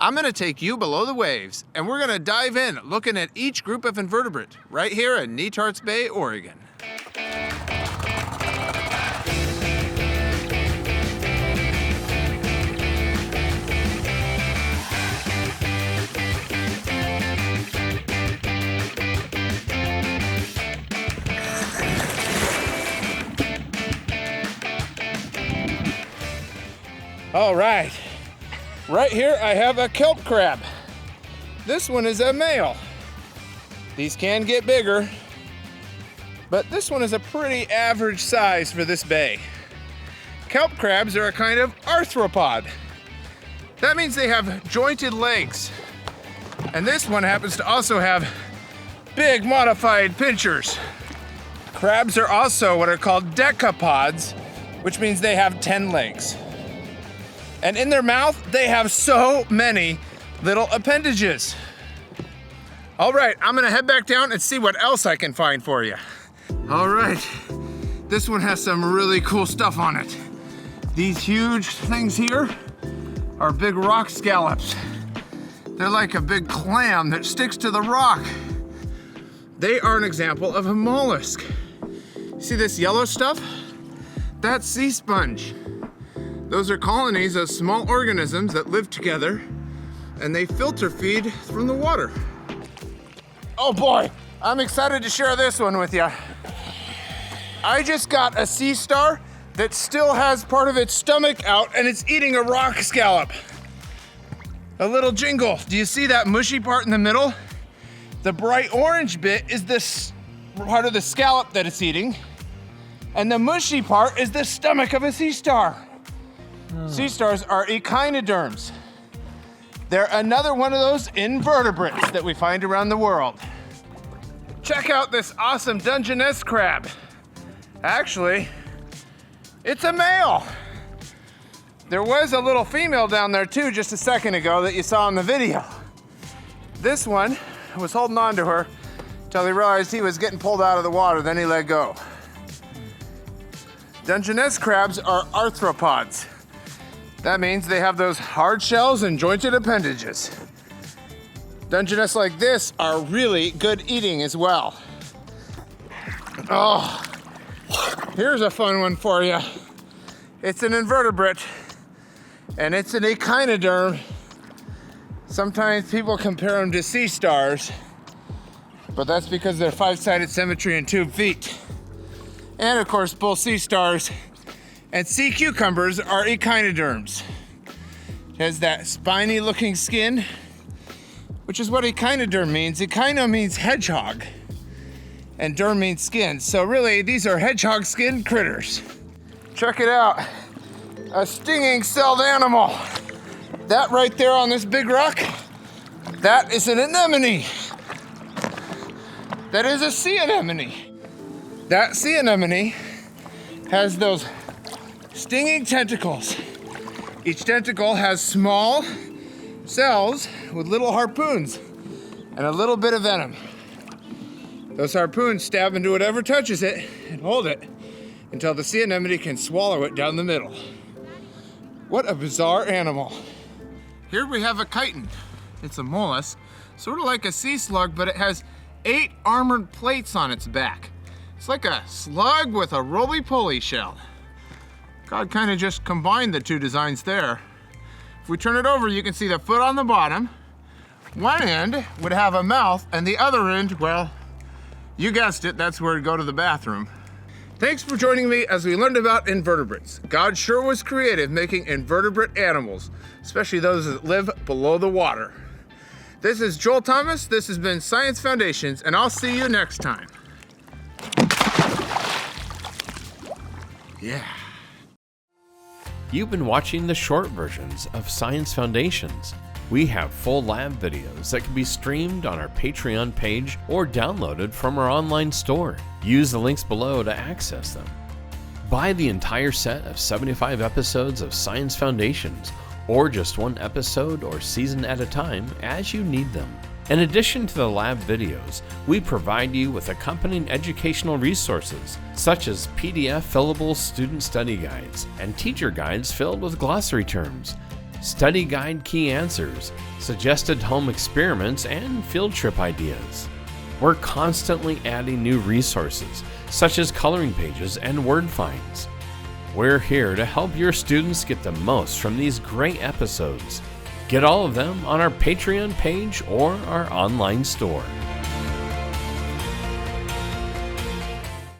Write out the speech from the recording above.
I'm gonna take you below the waves, and we're gonna dive in, looking at each group of invertebrate, right here in Hart's Bay, Oregon. All right, right here I have a kelp crab. This one is a male. These can get bigger, but this one is a pretty average size for this bay. Kelp crabs are a kind of arthropod. That means they have jointed legs. And this one happens to also have big modified pinchers. Crabs are also what are called decapods, which means they have 10 legs. And in their mouth, they have so many little appendages. All right, I'm gonna head back down and see what else I can find for you. All right, this one has some really cool stuff on it. These huge things here are big rock scallops. They're like a big clam that sticks to the rock. They are an example of a mollusk. See this yellow stuff? That's sea sponge. Those are colonies of small organisms that live together, and they filter feed from the water. Oh boy, I'm excited to share this one with you. I just got a sea star that still has part of its stomach out, and it's eating a rock scallop. A little jingle. Do you see that mushy part in the middle? The bright orange bit is this part of the scallop that it's eating, and the mushy part is the stomach of a sea star. Sea stars are echinoderms. They're another one of those invertebrates that we find around the world. Check out this awesome Dungeness crab. Actually, it's a male. There was a little female down there too just a second ago that you saw in the video. This one was holding on to her until he realized he was getting pulled out of the water, then he let go. Dungeness crabs are arthropods. That means they have those hard shells and jointed appendages. Dungeness like this are really good eating as well. Oh, here's a fun one for you. It's an invertebrate, and it's an echinoderm. Sometimes people compare them to sea stars, but that's because they're 5-sided symmetry and tube feet. And of course, both sea stars and sea cucumbers are echinoderms. It has that spiny looking skin, which is what echinoderm means. Echino means hedgehog, and derm means skin. So really, these are hedgehog skin critters. Check it out, a stinging celled animal. That right there on this big rock, that is an anemone. That is a sea anemone. That sea anemone has those stinging tentacles. Each tentacle has small cells with little harpoons and a little bit of venom. Those harpoons stab into whatever touches it and hold it until the sea anemone can swallow it down the middle. What a bizarre animal. Here we have a chitin. It's a mollusk, sort of like a sea slug, but it has 8 armored plates on its back. It's like a slug with a roly-poly shell. God kind of just combined the two designs there. If we turn it over, you can see the foot on the bottom. One end would have a mouth, and the other end, well, you guessed it, that's where to go to the bathroom. Thanks for joining me as we learned about invertebrates. God sure was creative making invertebrate animals, especially those that live below the water. This is Joel Thomas, this has been Science Foundations, and I'll see you next time. Yeah. You've been watching the short versions of Science Foundations. We have full lab videos that can be streamed on our Patreon page or downloaded from our online store. Use the links below to access them. Buy the entire set of 75 episodes of Science Foundations, or just one episode or season at a time as you need them. In addition to the lab videos, we provide you with accompanying educational resources, such as PDF fillable student study guides and teacher guides filled with glossary terms. study guide key answers, suggested home experiments, and field trip ideas. We're constantly adding new resources, such as coloring pages and word finds. We're here to help your students get the most from these great episodes. Get all of them on our Patreon page or our online store.